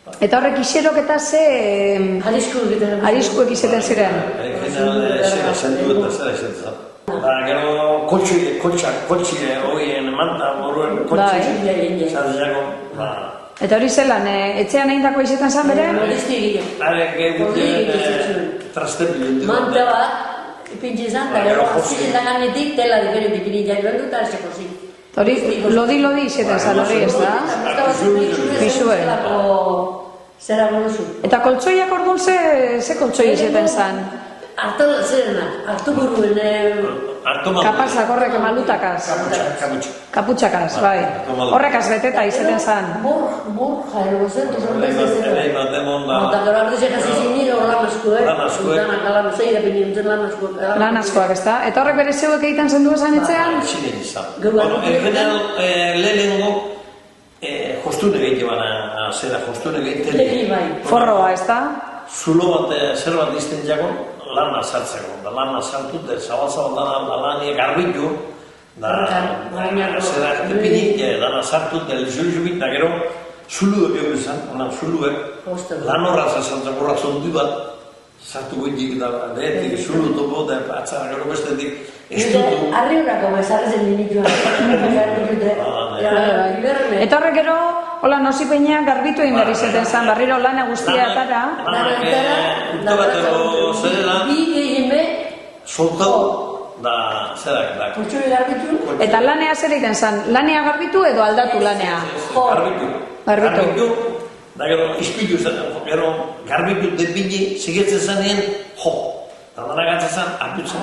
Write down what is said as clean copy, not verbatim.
Eta horrek iserok eta ze... Ariskuek izaten ziren. Zera zentu eta zera izaten. Gero kotxile horien manta, boruen kotxile, zateako. Eta hori zelan, etxean egindako izaten zen bere? Modesti egin. Trastepi. Manta bat, ipintxe izan, eta gero azizien ganetik tela diferentik irintzak joan dut, eta eseko zik. Hori, lodi izaten zen hori ez da? Pisue. Zera bonuzu. Eta koltsoiak orduan ze koltsoi izaten zen? Hartu buruen... Kapazak horrek malutakaz. Kaputxakaz, bai. Horrekaz beteta izaten zen. Borja, ero zen, Eta gero ardu zeka zizin nire hor lan asko, Danak zeira pinien lan asko. Lan askoak, ez da? Eta horrek bere zeuek egiten zen du esan etxean? Txinen izan. Lehenengo jostune gehiago bana, zera jostune gehiago. Forroa, ez da? Zulo bat, zer bat izten jago, lana sartzeko. Da lana sartu, zabal-zabal da lania garbitu, zera epinik, lana sartu, delizio-jubit, da gero, zulu egin izan, zuluek, lan horra sartzeko horra zondu bat, sartu goitik da, lehetik, zulu topo, da atzara gero bestetik, estutu. Arri horako bezarrezen dinituan. Eta horrek gero, hola nosipeina garbitu egin behar izaten zen, barriro lana guztia atara. Bi egin be, Soltau, da, zerak, da. kurtsuri garbitu. Eta lanea zer egiten zen, lanea garbitu edo aldatu lanea? Garbitu. Da gero, izpilu zen, gero, garbitu depini, zigetzen zenien, jo. Da dara gatzen zen, aputzen,